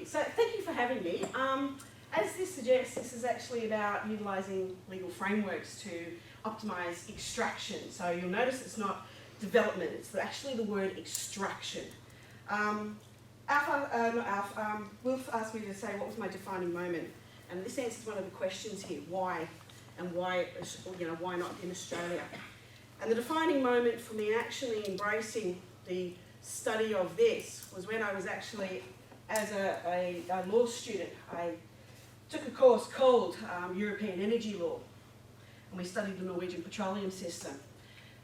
you. So thank you for having me. As this suggests, this is actually about utilising legal frameworks to optimise extraction. So you'll notice it's not development, it's actually the word extraction. Wilf asked me to say what was my defining moment, and this answers one of the questions here, why? And why, why not in Australia? And the defining moment for me actually embracing the study of this was when I was actually, as a law student, I took a course called European Energy Law, and we studied the Norwegian Petroleum system.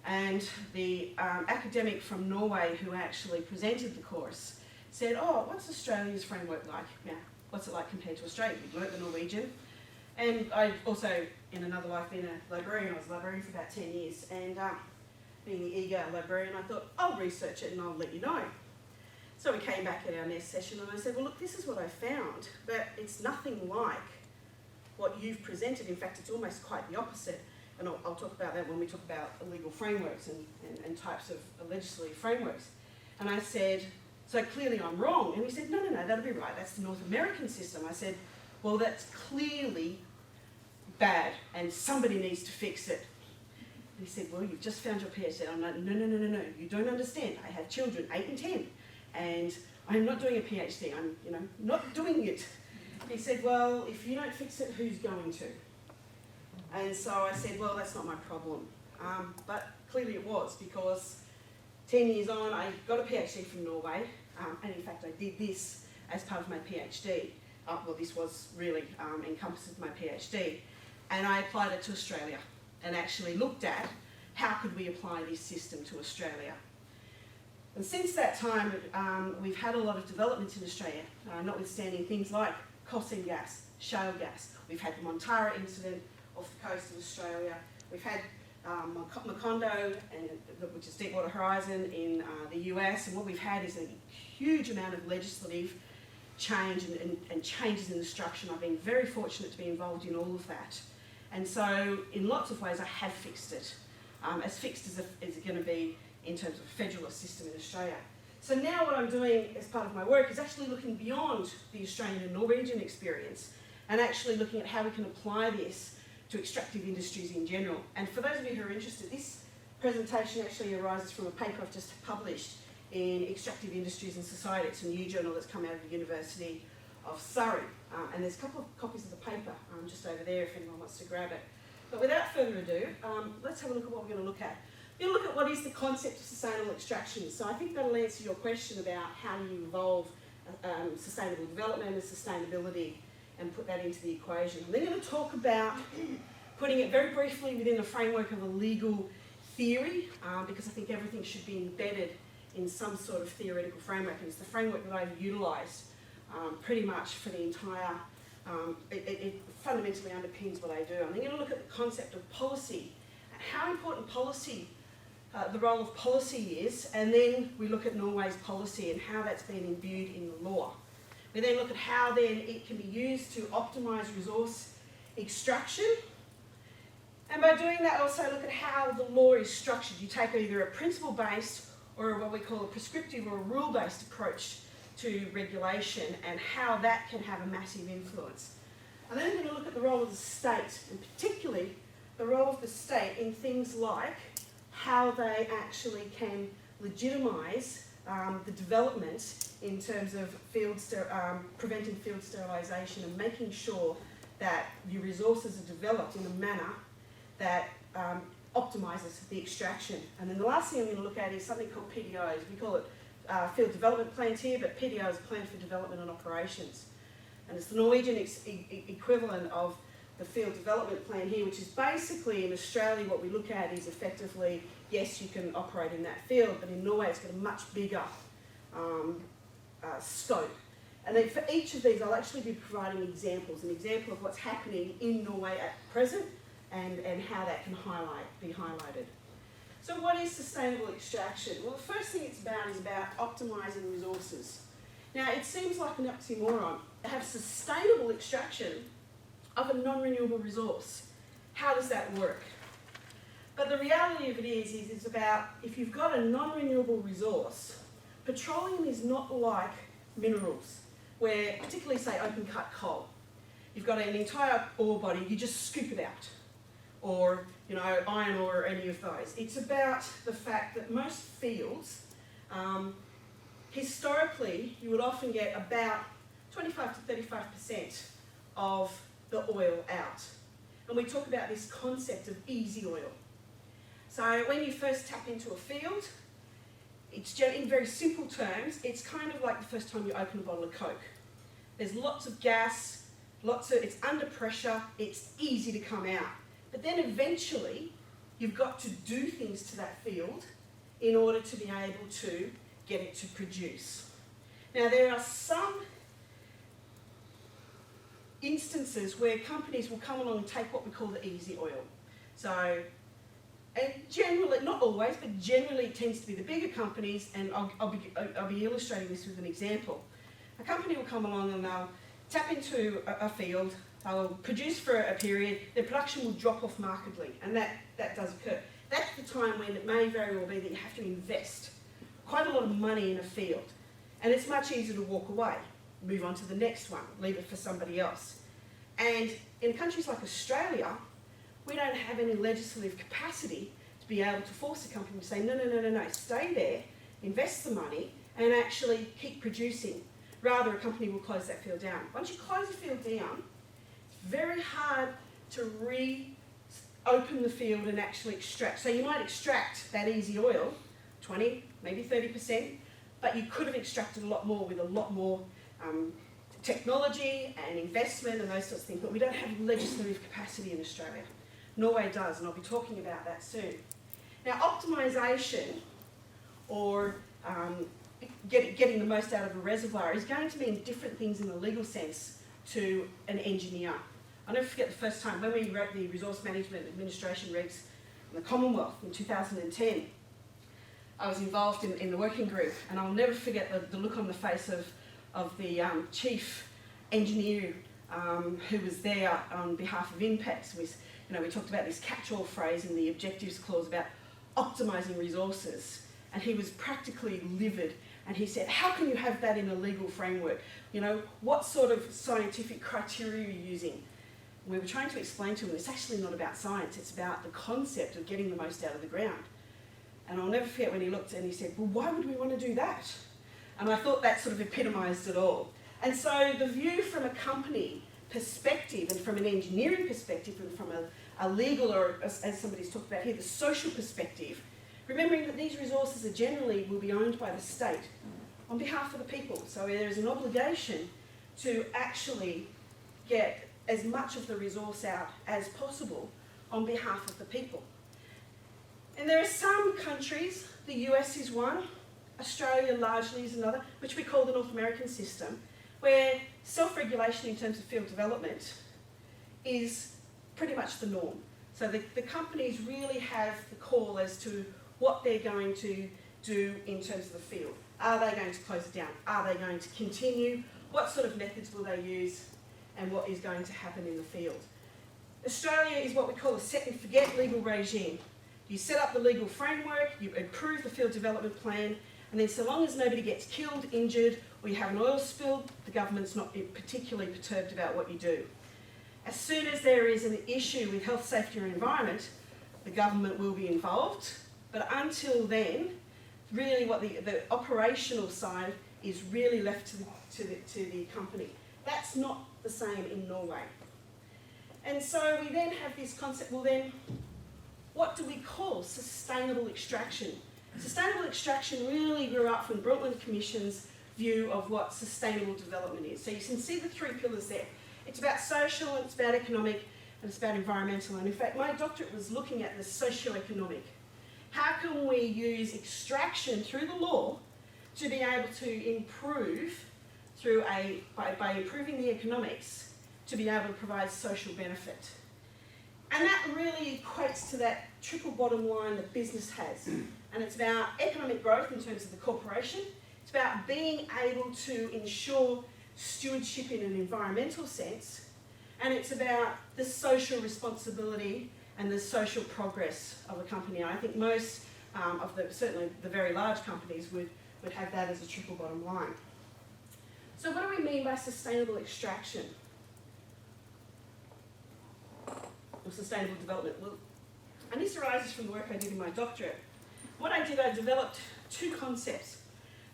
And the academic from Norway who actually presented the course said, oh, what's Australia's framework like? Yeah, what's it like compared to Australia? We learnt the Norwegian. And I also, in another life, been a librarian. I was a librarian for about 10 years. And being the eager librarian, I thought, I'll research it and I'll let you know. So we came back at our next session and I said, well, look, this is what I found, but it's nothing like what you've presented. In fact, it's almost quite the opposite. And I'll talk about that when we talk about legal frameworks and types of legislative frameworks. And I said, so clearly I'm wrong. And he said, no, that'll be right. That's the North American system. I said, well, that's clearly bad and somebody needs to fix it. And he said, well, you've just found your PhD. I'm like, no, you don't understand. I have children, 8 and 10, and I'm not doing a PhD. I'm, not doing it. He said, well, if you don't fix it, who's going to? And so I said, well, that's not my problem. But clearly it was, because 10 years on, I got a PhD from Norway, and in fact I did this as part of my PhD. Well, this was really encompasses my PhD. And I applied it to Australia and actually looked at how could we apply this system to Australia. And since that time, we've had a lot of developments in Australia, notwithstanding things like coal seam gas, shale gas. We've had the Montara incident off the coast of Australia. We've had Macondo, which is Deepwater Horizon in the US, and what we've had is a huge amount of legislative change and changes in the structure, and I've been very fortunate to be involved in all of that. And so in lots of ways I have fixed it, as fixed as it's going to be in terms of a federalist system in Australia. So now what I'm doing as part of my work is actually looking beyond the Australian and Norwegian experience and actually looking at how we can apply this to extractive industries in general. And for those of you who are interested, this presentation actually arises from a paper I've just published in Extractive Industries and Society. It's a new journal that's come out of the University of Surrey. And there's a couple of copies of the paper just over there if anyone wants to grab it. But without further ado, let's have a look at what we're going to look at. We're going to look at what is the concept of sustainable extraction. So I think that'll answer your question about how do you involve sustainable development and sustainability and put that into the equation. I'm then going to talk about putting it very briefly within the framework of a legal theory, because I think everything should be embedded in some sort of theoretical framework, and it's the framework that I've utilised pretty much for the entire, it fundamentally underpins what I do. I'm then going to look at the concept of policy, and how important policy, the role of policy is, and then we look at Norway's policy and how that's been imbued in the law. We then look at how then it can be used to optimise resource extraction, and by doing that also look at how the law is structured. You take either a principle-based or what we call a prescriptive or a rule-based approach to regulation and how that can have a massive influence. And then we're going to look at the role of the state, and particularly the role of the state in things like how they actually can legitimise the development in terms of preventing field sterilisation and making sure that your resources are developed in a manner that optimises the extraction. And then the last thing I'm going to look at is something called PDOs. We call it field development plans here, but PDO is Plan for Development and Operations. And it's the Norwegian equivalent of the field development plan here, which is basically in Australia what we look at is effectively, yes, you can operate in that field, but in Norway it's got a much bigger scope. And then for each of these I'll actually be providing examples, an example of what's happening in Norway at present and how that can be highlighted. So what is sustainable extraction? Well, the first thing it's about is about optimising resources. Now, it seems like an oxymoron to have sustainable extraction of a non-renewable resource. How does that work? But the reality of it is it's about, if you've got a non-renewable resource, petroleum is not like minerals. where, particularly say open cut coal, you've got an entire ore body, you just scoop it out, or iron ore or any of those. It's about the fact that most fields, historically, you would often get about 25 to 35% of the oil out. And we talk about this concept of easy oil. So when you first tap into a field, it's in very simple terms, it's kind of like the first time you open a bottle of Coke. There's lots of gas, it's under pressure, it's easy to come out. But then eventually, you've got to do things to that field in order to be able to get it to produce. Now, there are some instances where companies will come along and take what we call the easy oil. So, and generally, not always, but generally it tends to be the bigger companies, and I'll be illustrating this with an example. A company will come along and they'll tap into a field, they'll produce for a period, their production will drop off markedly, and that does occur. That's the time when it may very well be that you have to invest quite a lot of money in a field, and it's much easier to walk away, move on to the next one, leave it for somebody else. And in countries like Australia, we don't have any legislative capacity to be able to force a company to say, no, stay there, invest the money, and actually keep producing. Rather, a company will close that field down. Once you close a field down, it's very hard to reopen the field and actually extract. So you might extract that easy oil, 20, maybe 30%, but you could have extracted a lot more with a lot more technology and investment and those sorts of things, but we don't have legislative capacity in Australia. Norway does, and I'll be talking about that soon. Now, optimisation, or getting the most out of a reservoir, is going to mean different things in the legal sense to an engineer. I'll never forget the first time when we wrote the Resource Management Administration regs in the Commonwealth in 2010. I was involved in the working group, and I'll never forget the look on the face of the chief engineer who was there on behalf of INPEX. We talked about this catch-all phrase in the objectives clause about optimising resources, and he was practically livid, and he said, how can you have that in a legal framework? What sort of scientific criteria are you using? And we were trying to explain to him it's actually not about science, it's about the concept of getting the most out of the ground. And I'll never forget when he looked and he said, well, why would we want to do that? And I thought that sort of epitomised it all. And so the view from a company perspective and from an engineering perspective and from a legal, or as somebody's talked about here, the social perspective, remembering that these resources are generally will be owned by the state on behalf of the people. So there is an obligation to actually get as much of the resource out as possible on behalf of the people. And there are some countries, the US is one, Australia largely is another, which we call the North American system, where self-regulation in terms of field development is pretty much the norm. So the companies really have the call as to what they're going to do in terms of the field. Are they going to close it down? Are they going to continue? What sort of methods will they use? And what is going to happen in the field? Australia is what we call a set and forget legal regime. You set up the legal framework, you approve the field development plan, and then so long as nobody gets killed, injured, or you have an oil spill, the government's not particularly perturbed about what you do. As soon as there is an issue with health, safety or environment, the government will be involved, but until then, really what the operational side is really left to the company. That's not the same in Norway. And so we then have this concept, well then, what do we call sustainable extraction? Sustainable extraction really grew up from the Brundtland Commission's view of what sustainable development is. So you can see the three pillars there. It's about social, it's about economic, and it's about environmental. And in fact, my doctorate was looking at the socio-economic. How can we use extraction through the law to be able to improve by improving the economics, to be able to provide social benefit? And that really equates to that triple bottom line that business has. And it's about economic growth in terms of the corporation. It's about being able to ensure stewardship in an environmental sense. And it's about the social responsibility and the social progress of a company. And I think most certainly the very large companies would have that as a triple bottom line. So what do we mean by sustainable extraction? Or sustainable development? Well, and this arises from the work I did in my doctorate. What I did, I developed two concepts.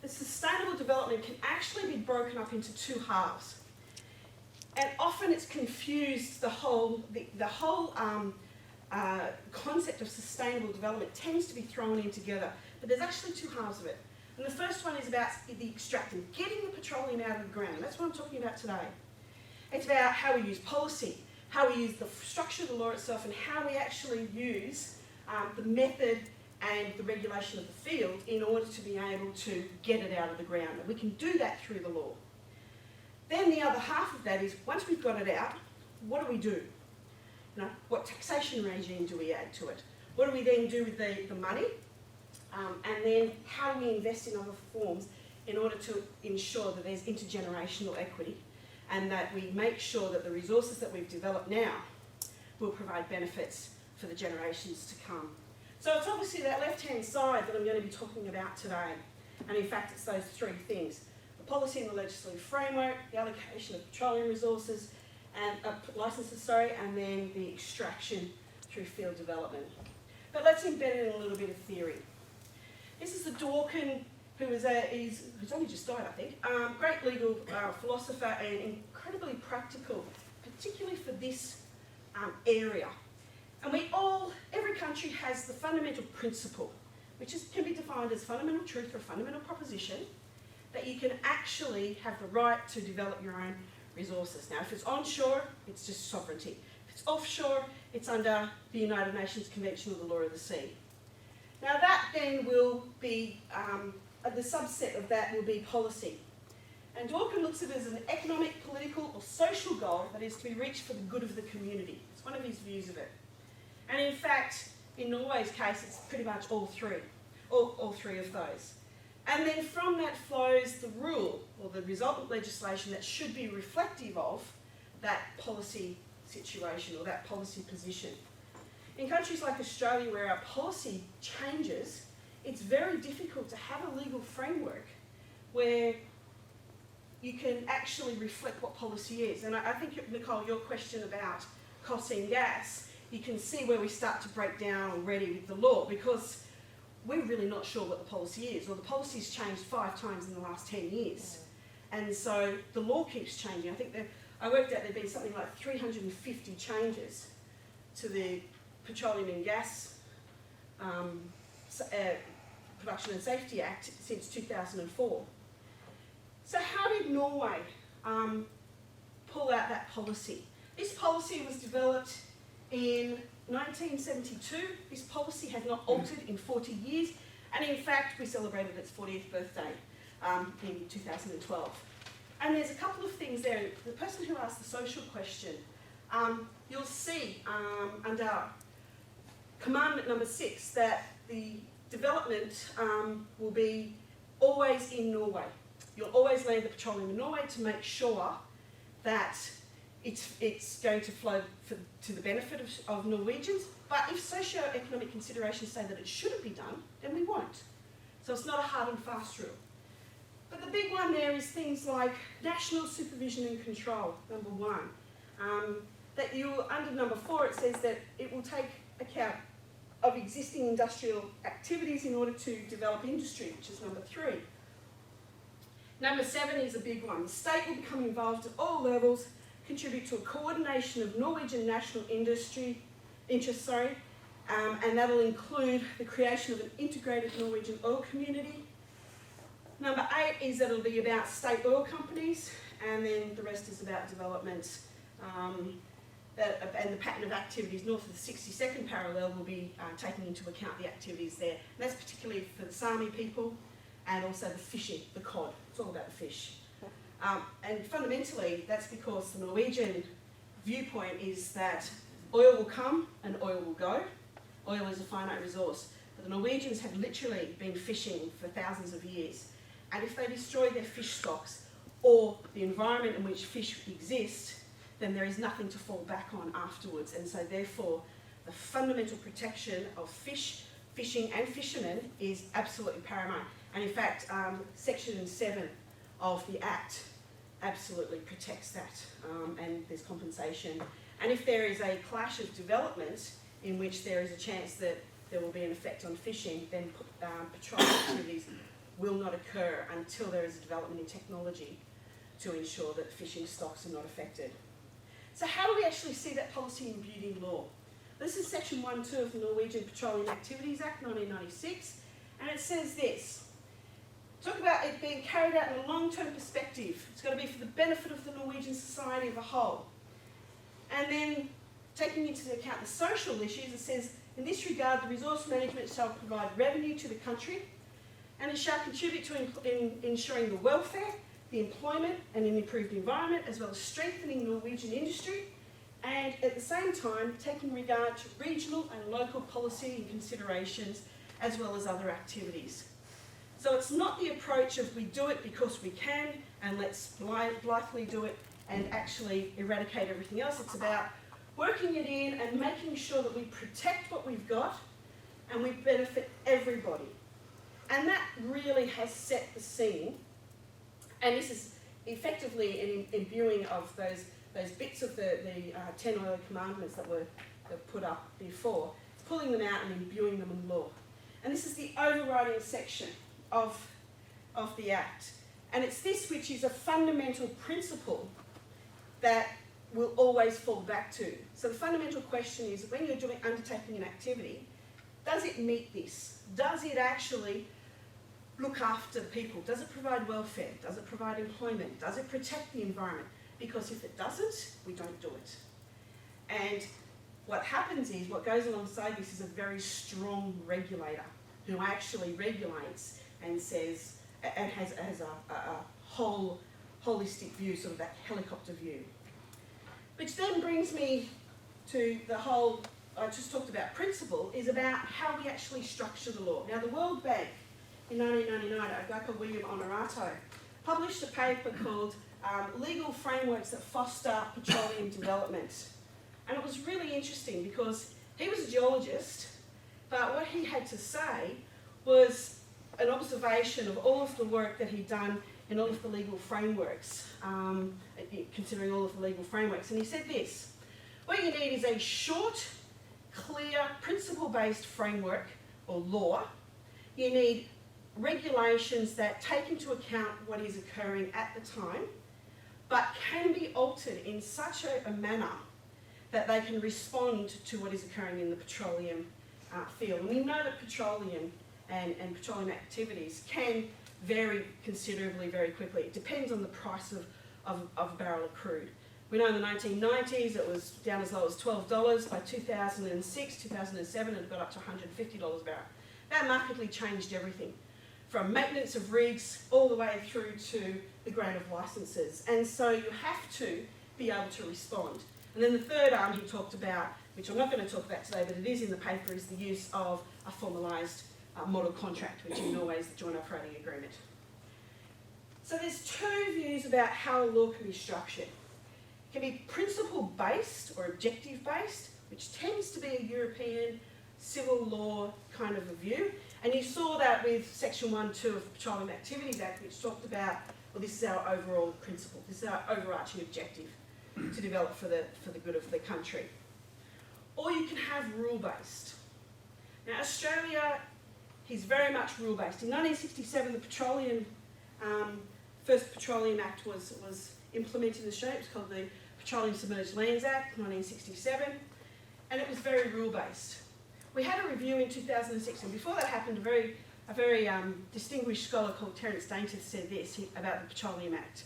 The sustainable development can actually be broken up into two halves. And often it's confused, the whole concept of sustainable development tends to be thrown in together. But there's actually two halves of it. And the first one is about the extracting, getting the petroleum out of the ground. That's what I'm talking about today. It's about how we use policy, how we use the structure of the law itself, and how we actually use the method and the regulation of the field in order to be able to get it out of the ground. And we can do that through the law. Then the other half of that is, once we've got it out, what do we do? You know, what taxation regime do we add to it? What do we then do with the money? And then how do we invest in other forms in order to ensure that there's intergenerational equity and that we make sure that the resources that we've developed now will provide benefits for the generations to come. So it's obviously that left-hand side that I'm going to be talking about today. And in fact, it's those three things: the policy and the legislative framework, the allocation of petroleum resources, and licenses, and then the extraction through field development. But let's embed it in a little bit of theory. This is the Dworkin, who's only just died, I think. Great legal philosopher and incredibly practical, particularly for this area. And every country has the fundamental principle, which can be defined as fundamental truth or fundamental proposition, that you can actually have the right to develop your own resources. Now, if it's onshore, it's just sovereignty. If it's offshore, it's under the United Nations Convention on the Law of the Sea. Now, that then will be, the subset of that will be policy. And Dworkin looks at it as an economic, political, or social goal that is to be reached for the good of the community. It's one of his views of it. And in fact, in Norway's case, it's pretty much all three of those. And then from that flows the rule, or the resultant legislation that should be reflective of that policy situation or that policy position. In countries like Australia, where our policy changes, it's very difficult to have a legal framework where you can actually reflect what policy is. And I think, Nicole, your question about coal seam gas, you can see where we start to break down already with the law, because we're really not sure what the policy is, or the policy's changed 5 times in the last 10 years. And so the law keeps changing. I think I worked out there'd been something like 350 changes to the Petroleum and Gas Production and Safety Act since 2004. So how did Norway pull out that policy? This policy was developed in 1972. This policy has not altered in 40 years, and in fact we celebrated its 40th birthday in 2012. And there's a couple of things there. The person who asked the social question, you'll see under commandment number 6 that the development will be always in Norway. You'll always land the petroleum in Norway to make sure that it's going to flow to the benefit of Norwegians, but if socio-economic considerations say that it shouldn't be done, then we won't. So it's not a hard and fast rule. But the big one there is things like national supervision and control, number 1. Under number 4, it says that it will take account of existing industrial activities in order to develop industry, which is number 3. Number 7 is a big one. The state will become involved at all levels, contribute to a coordination of Norwegian national interests, and that will include the creation of an integrated Norwegian oil community. Number 8 is that it'll be about state oil companies, and then the rest is about development. And the pattern of activities north of the 62nd parallel will be taking into account the activities there. And that's particularly for the Sami people and also the fishing, the cod. It's all about the fish. And fundamentally, that's because the Norwegian viewpoint is that oil will come and oil will go. Oil is a finite resource. But the Norwegians have literally been fishing for thousands of years. And if they destroy their fish stocks or the environment in which fish exist, then there is nothing to fall back on afterwards. And so therefore, the fundamental protection of fish, fishing and fishermen is absolutely paramount. And in fact, Section 7 of the Act absolutely protects that, and there's compensation. And if there is a clash of development in which there is a chance that there will be an effect on fishing, then patrol activities will not occur until there is a development in technology to ensure that fishing stocks are not affected. So how do we actually see that policy imbued in law? This is section 1.2 of the Norwegian Petroleum Activities Act 1996, and it says this. Talk about it being carried out in a long-term perspective. It's got to be for the benefit of the Norwegian society as a whole. And then, taking into account the social issues, it says, in this regard, the resource management shall provide revenue to the country, and it shall contribute to ensuring the welfare, the employment, and an improved environment, as well as strengthening Norwegian industry, and at the same time, taking regard to regional and local policy and considerations, as well as other activities. So it's not the approach of we do it because we can, and let's blithely do it and actually eradicate everything else. It's about working it in and making sure that we protect what we've got and we benefit everybody. And that really has set the scene. And this is effectively an imbuing of those bits of the 10 oil commandments that were put up before, pulling them out and imbuing them in law. And this is the overriding section of the Act. And it's this which is a fundamental principle that will always fall back to. So the fundamental question is, when you're undertaking an activity, does it meet this? Does it actually look after people? Does it provide welfare? Does it provide employment? Does it protect the environment? Because if it doesn't, we don't do it. And what happens is, what goes alongside this is a very strong regulator who actually regulates and says, and has a whole holistic view, sort of that helicopter view. Which then brings me to the whole, I just talked about principle, is about how we actually structure the law. Now the World Bank in 1999, a guy called William Honorato, published a paper called Legal Frameworks that Foster Petroleum Development. And it was really interesting because he was a geologist, but what he had to say was an observation of all of the work that he'd done in all of the legal frameworks, considering all of the legal frameworks. And he said this: what you need is a short, clear, principle-based framework or law. You need regulations that take into account what is occurring at the time, but can be altered in such a manner that they can respond to what is occurring in the petroleum field. And we know that petroleum and petroleum activities can vary considerably very quickly. It depends on the price of a barrel of crude. We know in the 1990s it was down as low as $12. By 2006, 2007 it got up to $150 a barrel. That markedly changed everything, from maintenance of rigs all the way through to the grant of licences. And so you have to be able to respond. And then the third arm he talked about, which I'm not going to talk about today, but it is in the paper, is the use of a formalised model contract, which in Norway is the joint operating agreement. So there's two views about how a law can be structured. It can be principle-based or objective-based, which tends to be a European civil law kind of a view. And you saw that with Section 1.2 of the Petroleum Activities Act, which talked about, well, this is our overall principle, this is our overarching objective to develop for the good of the country. Or you can have rule-based. Now, Australia is very much rule-based. In 1967, the first Petroleum Act was implemented in Australia. It was called the Petroleum Submerged Lands Act, 1967, and it was very rule-based. We had a review in 2006, and before that happened, a very distinguished scholar called Terence Dainton said this about the Petroleum Act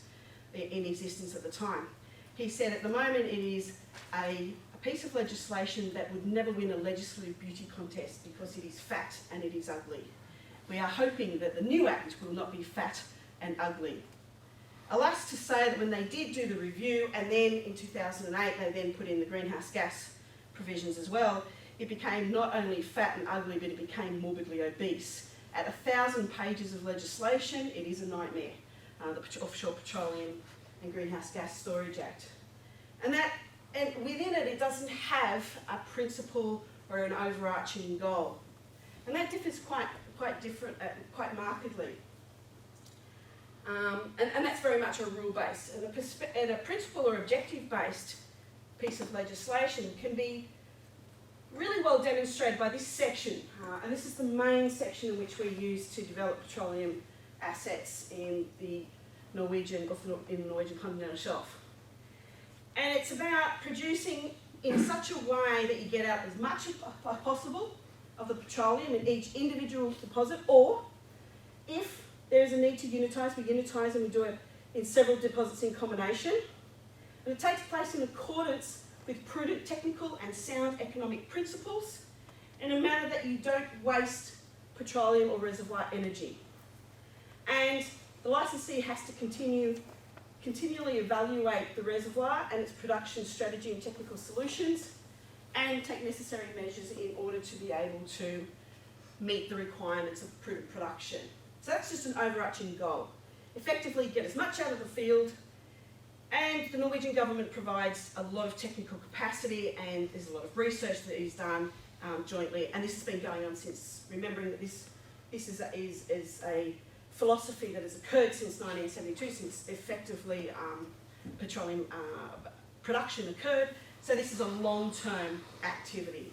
in existence at the time. He said, at the moment it is a piece of legislation that would never win a legislative beauty contest because it is fat and it is ugly. We are hoping that the new Act will not be fat and ugly. Alas to say that when they did do the review, and then in 2008 they then put in the greenhouse gas provisions as well, it became not only fat and ugly, but it became morbidly obese. At 1,000 pages of legislation, it is a nightmare, the Offshore Petroleum and Greenhouse Gas Storage Act. And within it, it doesn't have a principle or an overarching goal. And that differs quite markedly. And that's very much a rule-based. And a principle or objective-based piece of legislation can be really well demonstrated by this section. And this is the main section in which we use to develop petroleum assets in the Norwegian continental shelf. And it's about producing in such a way that you get out as much as possible of the petroleum in each individual deposit, or if there is a need to unitise, we unitise and we do it in several deposits in combination. And it takes place in accordance with prudent technical and sound economic principles in a manner that you don't waste petroleum or reservoir energy. And the licensee has to continually evaluate the reservoir and its production strategy and technical solutions, and take necessary measures in order to be able to meet the requirements of prudent production. So that's just an overarching goal. Effectively get as much out of the field, and the Norwegian government provides a lot of technical capacity, and there's a lot of research that is done jointly, and this has been going on since, remembering that this is a philosophy that has occurred since 1972, since effectively petroleum production occurred. So this is a long-term activity.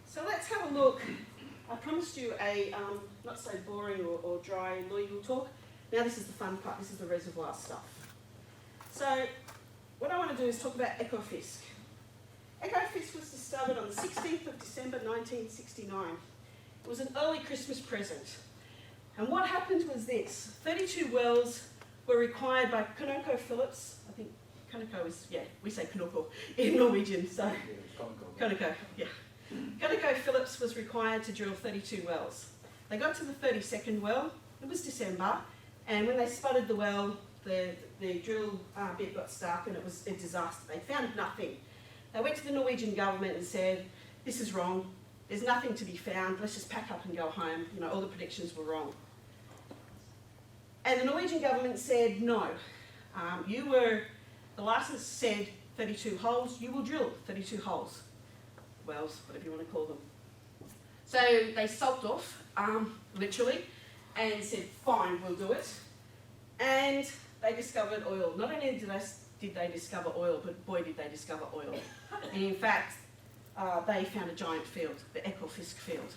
So let's have a look. I promised you a not so boring or dry legal talk. Now this is the fun part, this is the reservoir stuff. So what I want to do is talk about Ekofisk. Ekofisk was discovered on the 16th of December 1969. It was an early Christmas present. And what happened was this: 32 wells were required by ConocoPhillips. I think Conoco is, yeah, we say Conoco in Norwegian, so Conoco, yeah. ConocoPhillips was required to drill 32 wells. They got to the 32nd well, it was December, and when they spotted the well, the drill bit got stuck and it was a disaster. They found nothing. They went to the Norwegian government and said, this is wrong, there's nothing to be found, let's just pack up and go home. You know, all the predictions were wrong. And the Norwegian government said, no, the license said 32 holes, you will drill 32 holes. Wells, whatever you want to call them. So they sulked off, literally, and said, fine, we'll do it. And they discovered oil. Not only did they discover oil, but boy did they discover oil. And in fact, they found a giant field, the Ekofisk field.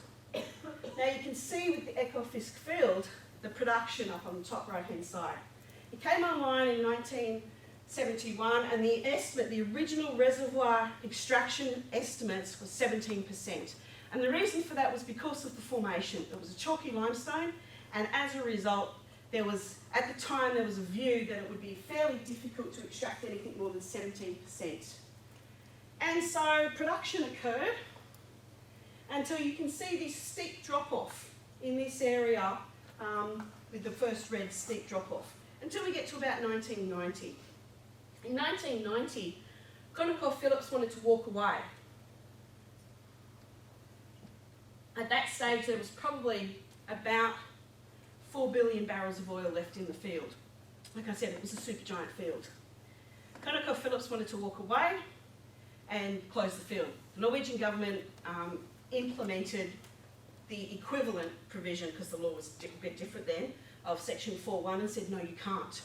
Now you can see with the Ekofisk field, the production up on the top right-hand side. It came online in 1971, and the estimate, the original reservoir extraction estimates was 17%. And the reason for that was because of the formation. It was a chalky limestone, and as a result, at the time, there was a view that it would be fairly difficult to extract anything more than 17%. And so production occurred until you can see this steep drop-off in this area with the first red steep drop-off, until we get to about 1990. In 1990, ConocoPhillips wanted to walk away. At that stage, there was probably about 4 billion barrels of oil left in the field. Like I said, it was a supergiant field. ConocoPhillips wanted to walk away and close the field. The Norwegian government implemented the equivalent provision, because the law was a bit different then, of Section 4.1, and said, no, you can't.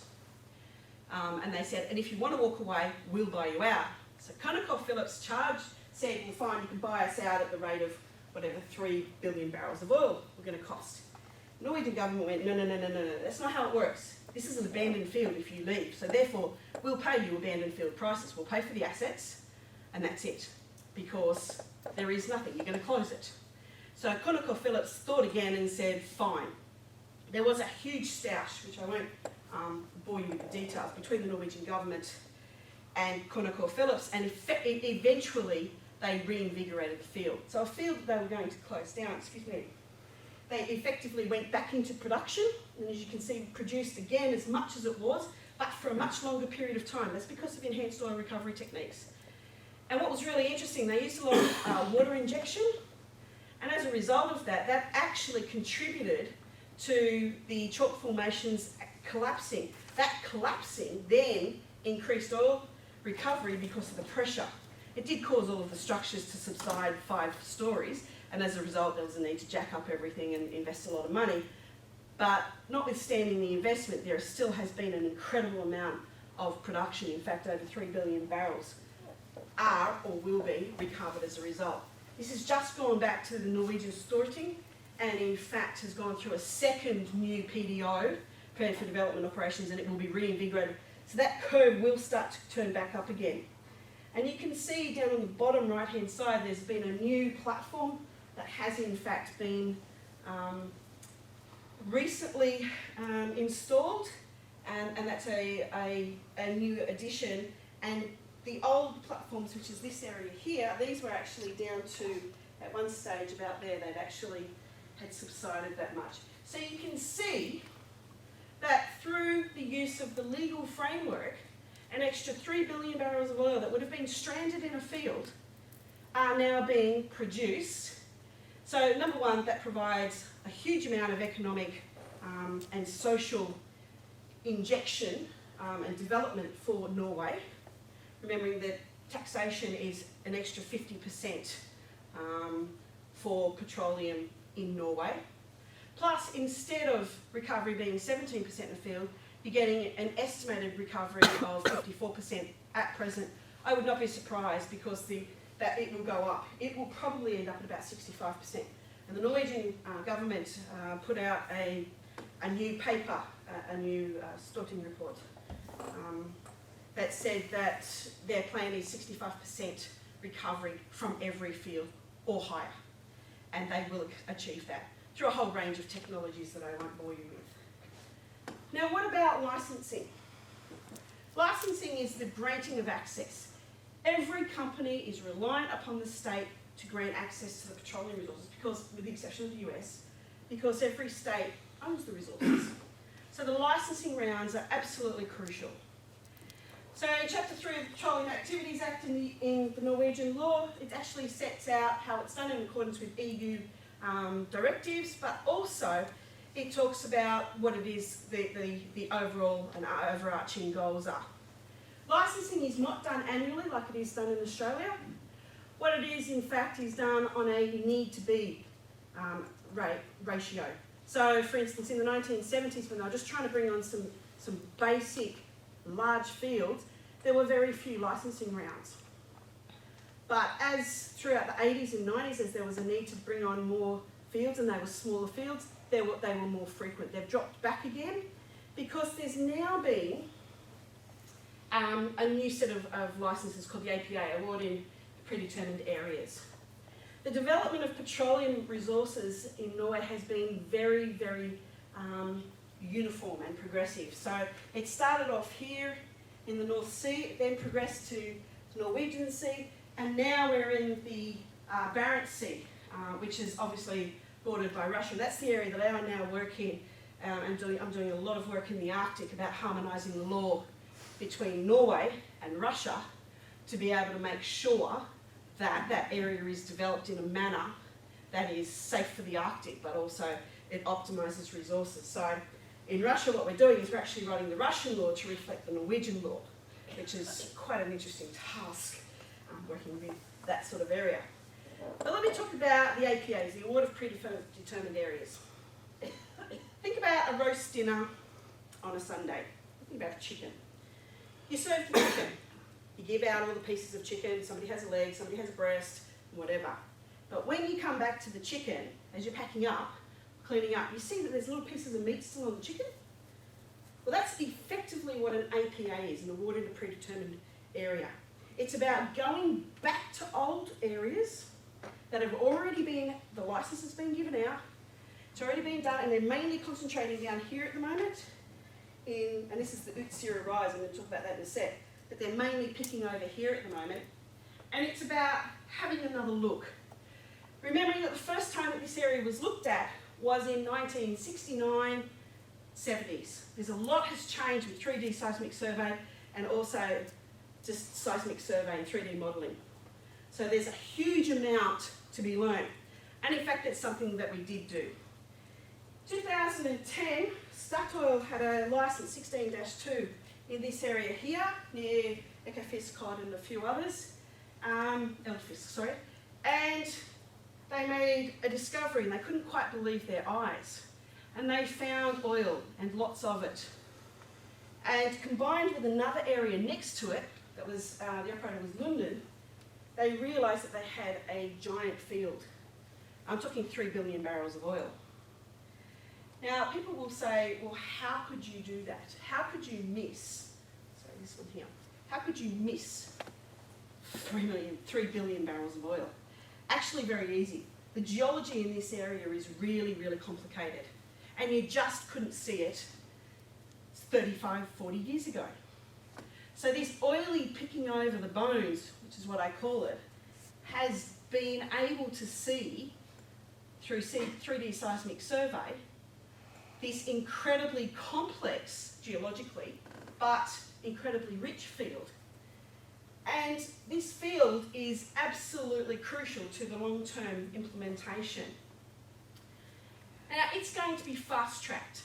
And they said, and if you want to walk away, we'll buy you out. So ConocoPhillips said, well, fine, you can buy us out at the rate of whatever 3 billion barrels of oil we're going to cost. The Norwegian government went, no, that's not how it works. This is an abandoned field if you leave. So therefore, we'll pay you abandoned field prices. We'll pay for the assets, and that's it. Because there is nothing, you're going to close it. So ConocoPhillips thought again and said, fine. There was a huge stoush, which I won't bore you with the details, between the Norwegian government and ConocoPhillips, and eventually they reinvigorated the field. So a field that they were going to close down, they effectively went back into production, and as you can see, produced again as much as it was, but for a much longer period of time. That's because of enhanced oil recovery techniques. And what was really interesting, they used a lot of water injection, and as a result of that, that actually contributed to the chalk formations collapsing. That collapsing then increased oil recovery because of the pressure. It did cause all of the structures to subside 5 stories, and as a result there was a need to jack up everything and invest a lot of money. But notwithstanding the investment, there still has been an incredible amount of production. In fact, over 3 billion barrels are or will be recovered as a result. This has just gone back to the Norwegian Storting, and in fact has gone through a second new PDO, Plan for Development Operations, and it will be reinvigorated. So that curve will start to turn back up again. And you can see down on the bottom right hand side there's been a new platform that has in fact been recently installed, and that's a new addition. And the old platforms, which is this area here, these were actually down to, at one stage about there, they'd actually had subsided that much. So you can see that through the use of the legal framework, an extra 3 billion barrels of oil that would have been stranded in a field are now being produced. So number one, that provides a huge amount of economic and social injection and development for Norway, remembering that taxation is an extra 50% for petroleum in Norway. Plus, instead of recovery being 17% in the field, you're getting an estimated recovery of 54% at present. I would not be surprised because that it will go up. It will probably end up at about 65%. And the Norwegian government put out a new paper, a new Storting report, that said that their plan is 65% recovery from every field or higher. And they will achieve that through a whole range of technologies that I won't bore you with. Now, what about licensing? Licensing is the granting of access. Every company is reliant upon the state to grant access to the petroleum resources, because, with the exception of the US, because every state owns the resources. So the licensing rounds are absolutely crucial. So in Chapter 3 of the Petroleum Activities Act in the Norwegian law, it actually sets out how it's done in accordance with EU directives, but also it talks about what it is the overall and overarching goals are. Licensing is not done annually like it is done in Australia. What it is, in fact, is done on a need-to-be ratio. So, for instance, in the 1970s, when they were just trying to bring on some basic large fields, there were very few licensing rounds. But as throughout the 80s and 90s, as there was a need to bring on more fields, and they were smaller fields, they were more frequent. They've dropped back again because there's now been a new set of licenses called the APA, Awarding Predetermined Areas. The development of petroleum resources in Norway has been very, very uniform and progressive. So it started off here in the North Sea, it then progressed to the Norwegian Sea, and now we're in the Barents Sea, which is obviously bordered by Russia. That's the area that I now work in. I'm doing a lot of work in the Arctic about harmonising the law between Norway and Russia to be able to make sure that that area is developed in a manner that is safe for the Arctic, but also it optimises resources. So in Russia, what we're doing is we're actually writing the Russian law to reflect the Norwegian law, which is quite an interesting task, working with that sort of area. But let me talk about the APAs, the Award of Predetermined Areas. Think about a roast dinner on a Sunday. Think about a chicken. You serve the chicken. You give out all the pieces of chicken. Somebody has a leg, somebody has a breast, whatever. But when you come back to the chicken, as you're packing up, cleaning up, you see that there's little pieces of meat still on the chicken? Well, that's effectively what an APA is, an Award in a Predetermined Area. It's about going back to old areas that have already been, the licence has been given out, it's already been done, and they're mainly concentrating down here at the moment, and this is the Utsira Rise, I'm going to talk about that in a sec, but they're mainly picking over here at the moment, and it's about having another look. Remembering that the first time that this area was looked at was in 1969, 70s. There's a lot has changed with 3D seismic survey and also just seismic survey and 3D modelling. So there's a huge amount to be learned. And in fact, that's something that we did do. 2010, Statoil had a licence 16-2 in this area here, near Ekofisk and a few others, Elfisk, sorry, and they made a discovery and they couldn't quite believe their eyes. and they found oil and lots of it. And combined with another area next to it, that was, the operator was London, they realised that they had a giant field. I'm talking 3 billion barrels of oil. Now, people will say, well, how could you do that? How could you miss, sorry, this one here, how could you miss 3 billion barrels of oil? Actually, very easy. The geology in this area is really, really complicated, and you just couldn't see it 35, 40 years ago. So this oily picking over the bones, which is what I call it, has been able to see, through 3D seismic survey, this incredibly complex, geologically, but incredibly rich field. And this field is absolutely crucial to the long-term implementation. Now, it's going to be fast-tracked.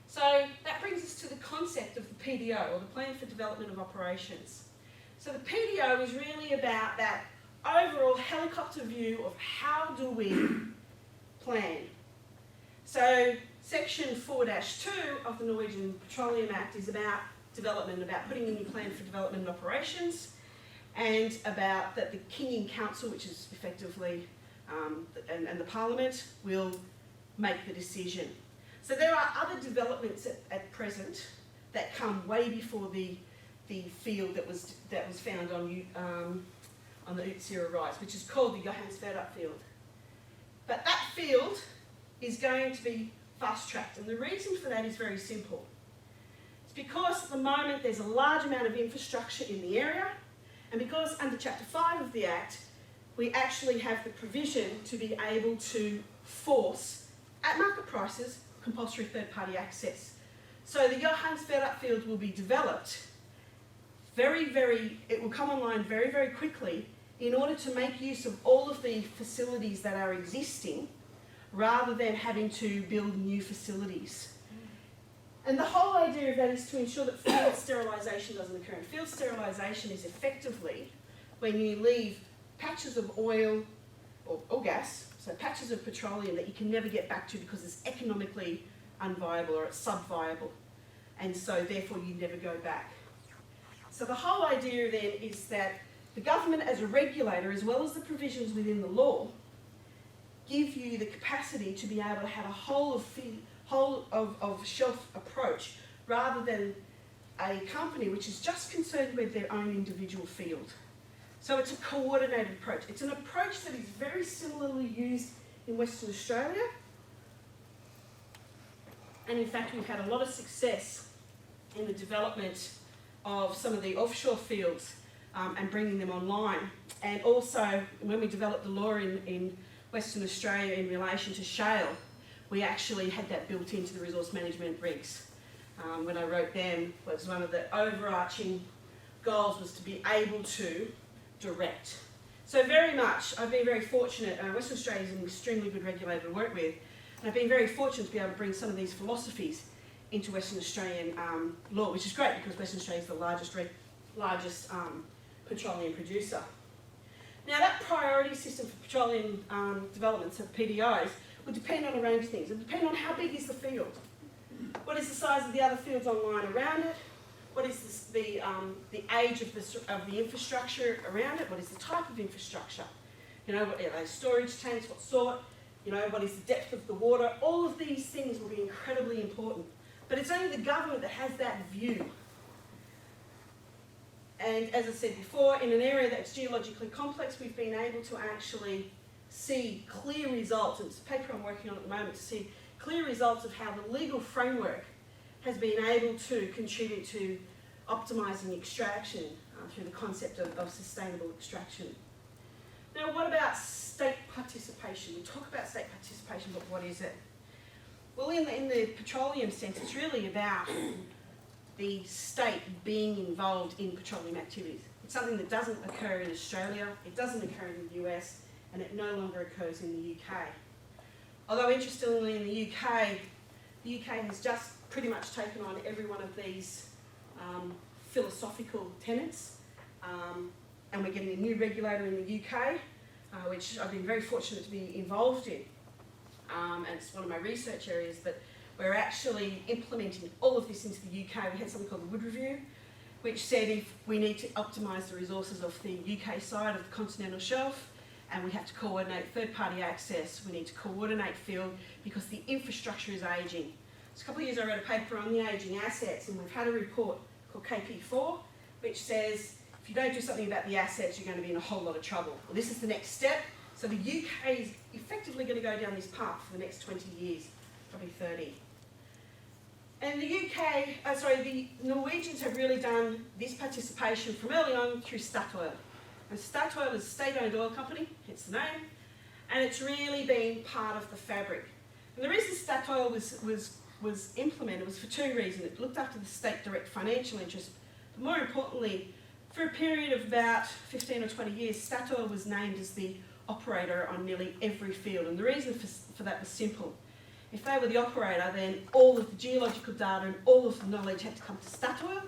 So that brings us to the concept of the PDO, or the Plan for Development of Operations. So the PDO is really about that overall helicopter view of how do we plan. So Section 4-2 of the Norwegian Petroleum Act is about development, about putting in your plan for development and operations, and about that the King in Council, which is effectively, and the Parliament, will make the decision. So there are other developments at present that come way before the field that was found on the Utsira Rise, which is called the Johan Sverdrup field. But that field is going to be fast-tracked, and the reason for that is very simple. It's because at the moment there's a large amount of infrastructure in the area, and because under Chapter 5 of the Act, we actually have the provision to be able to force, at market prices, compulsory third-party access. So the Johan Sverdrup field will be developed it will come online very, very quickly in order to make use of all of the facilities that are existing, rather than having to build new facilities. And the whole idea of that is to ensure that field sterilisation doesn't occur. And field sterilisation is effectively when you leave patches of oil or gas, so patches of petroleum that you can never get back to because it's economically unviable or it's sub-viable, and so therefore you never go back. So the whole idea then is that the government as a regulator, as well as the provisions within the law, give you the capacity to be able to have a whole of shelf approach, rather than a company which is just concerned with their own individual field. So it's a coordinated approach. It's an approach that is very similarly used in Western Australia. And in fact, we've had a lot of success in the development of some of the offshore fields and bringing them online. And also, when we developed the law in Western Australia in relation to shale, we actually had that built into the resource management regs. When I wrote them, was one of the overarching goals was to be able to direct. So very much, I've been very fortunate. Western Australia is an extremely good regulator to work with, and I've been very fortunate to be able to bring some of these philosophies into Western Australian law, which is great because Western Australia is the largest petroleum producer. Now that priority system for petroleum developments of PDOs would depend on a range of things. It would depend on how big is the field, what is the size of the other fields online around it, what is the age of the infrastructure around it, what is the type of infrastructure, what are those storage tanks, what sort, what is the depth of the water. All of these things will be incredibly important. But it's only the government that has that view. And as I said before, in an area that's geologically complex, we've been able to actually see clear results, and it's a paper I'm working on at the moment, to see clear results of how the legal framework has been able to contribute to optimising extraction through the concept of sustainable extraction. Now, what about state participation? We talk about state participation, but what is it? Well, in the petroleum sense, it's really about the state being involved in petroleum activities. It's something that doesn't occur in Australia, it doesn't occur in the US, and it no longer occurs in the UK. Although interestingly, in the UK has just pretty much taken on every one of these philosophical tenets, and we're getting a new regulator in the UK, which I've been very fortunate to be involved in. and it's one of my research areas, but we're actually implementing all of this into the UK. We had something called the Wood Review, which said if we need to optimise the resources of the UK side of the continental shelf, and we have to coordinate third-party access, we need to coordinate field, because the infrastructure is ageing. So a couple of years I wrote a paper on the ageing assets, and we've had a report called KP4, which says if you don't do something about the assets, you're going to be in a whole lot of trouble. Well, this is the next step. So the UK is effectively going to go down this path for the next 20 years, probably 30. And the the Norwegians have really done this participation from early on through Statoil. And Statoil is a state-owned oil company, hence the name, and it's really been part of the fabric. And the reason Statoil was implemented was for two reasons. It looked after the state direct financial interest, but more importantly, for a period of about 15 or 20 years, Statoil was named as the operator on nearly every field. And the reason for that was simple. If they were the operator, then all of the geological data and all of the knowledge had to come to Statoil,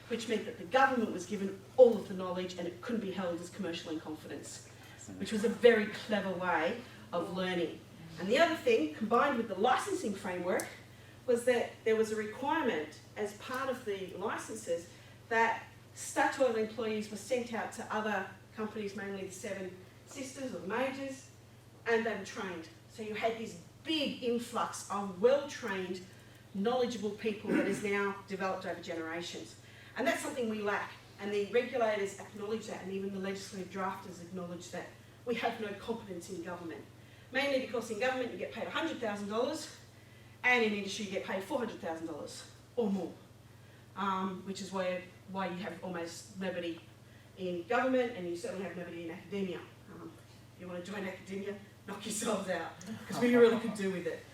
which meant that the government was given all of the knowledge and it couldn't be held as commercial in confidence, which was a very clever way of learning. And the other thing, combined with the licensing framework, was that there was a requirement as part of the licenses that Statoil employees were sent out to other companies, mainly the Seven Sisters or the majors, and they were trained. So you had this big influx of well-trained, knowledgeable people that is now developed over generations. And that's something we lack. And the regulators acknowledge that, and even the legislative drafters acknowledge that we have no competence in government. Mainly because in government you get paid $100,000, and in industry you get paid $400,000 or more, which is why you have almost nobody in government, and you certainly have nobody in academia. If you want to join academia, knock yourselves out, because we really could do with it.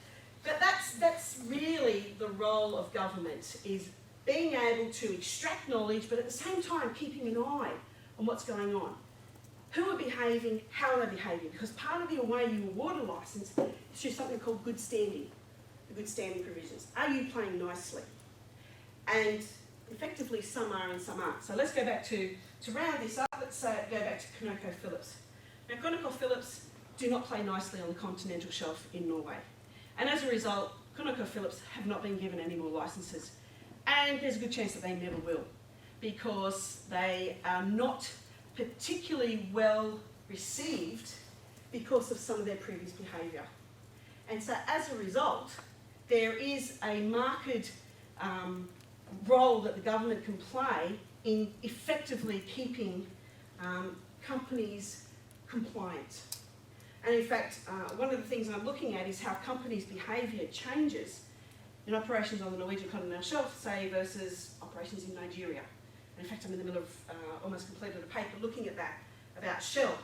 But that's really the role of government, is being able to extract knowledge, but at the same time keeping an eye on what's going on. Who are behaving, how are they behaving? Because part of the way you award a licence is through something called good standing, the good standing provisions. Are you playing nicely? And effectively some are and some aren't. So let's go back to round this up, let's go back to ConocoPhillips. Now ConocoPhillips do not play nicely on the continental shelf in Norway. And as a result, ConocoPhillips have not been given any more licences. And there's a good chance that they never will, because they are not particularly well received because of some of their previous behaviour. And so as a result, there is a marked role that the government can play in effectively keeping companies compliant. And in fact, one of the things I'm looking at is how companies' behaviour changes in operations on the Norwegian continental shelf, say, versus operations in Nigeria. And in fact, I'm in the middle of almost completed a paper looking at that, about Shell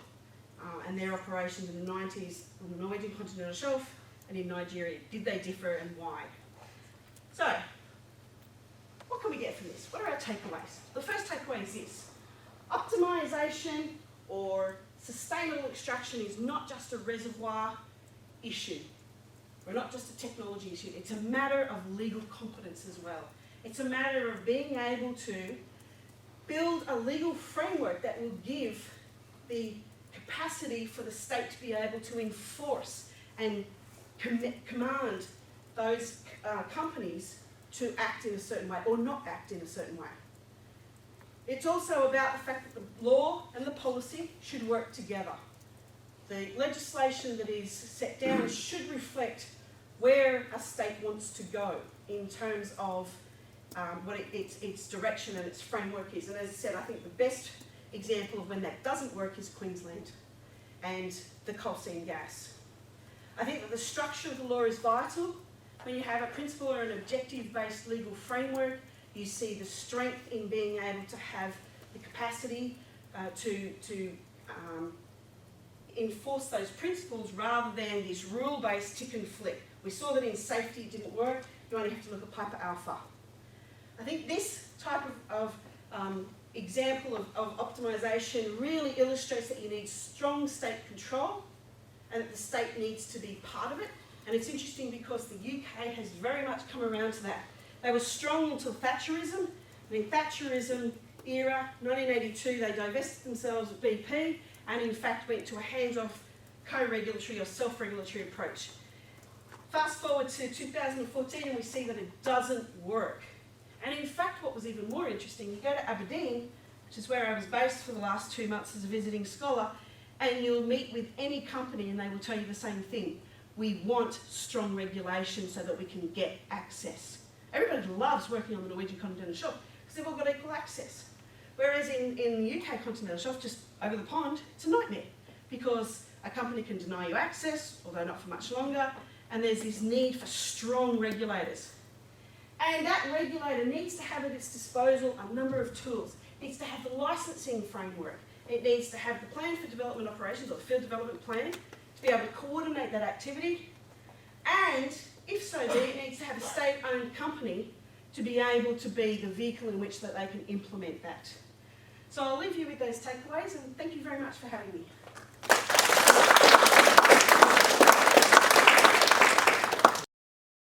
and their operations in the 90s on the Norwegian continental shelf and in Nigeria. Did they differ, and why? So, what can we get from this? What are our takeaways? The first takeaway is this: optimisation or sustainable extraction is not just a reservoir issue, or not just a technology issue. It's a matter of legal competence as well. It's a matter of being able to build a legal framework that will give the capacity for the state to be able to enforce and command those companies to act in a certain way or not act in a certain way. It's also about the fact that the law and the policy should work together. The legislation that is set down should reflect where a state wants to go in terms of what its direction and its framework is. And as I said, I think the best example of when that doesn't work is Queensland and the coal seam gas. I think that the structure of the law is vital. When you have a principle or an objective-based legal framework, you see the strength in being able to have the capacity to enforce those principles rather than this rule-based tick and flick. We saw that in safety it didn't work. You only have to look at Piper Alpha. I think this type of example of optimisation really illustrates that you need strong state control and that the state needs to be part of it. And it's interesting because the UK has very much come around to that. They were strong until Thatcherism, and in Thatcherism era, 1982, they divested themselves of BP and in fact went to a hands-off co-regulatory or self-regulatory approach. Fast forward to 2014 and we see that it doesn't work. And in fact, what was even more interesting, you go to Aberdeen, which is where I was based for the last 2 months as a visiting scholar, and you'll meet with any company and they will tell you the same thing. We want strong regulation so that we can get access. Everybody loves working on the Norwegian continental shelf because they've all got equal access. Whereas in the UK continental shelf, just over the pond, it's a nightmare because a company can deny you access, although not for much longer, and there's this need for strong regulators. And that regulator needs to have at its disposal a number of tools. It needs to have the licensing framework. It needs to have the plan for development operations, or field development plan, to be able to coordinate that activity. And if so be, it needs to have a state-owned company to be able to be the vehicle in which that they can implement that. So I'll leave you with those takeaways, and thank you very much for having me.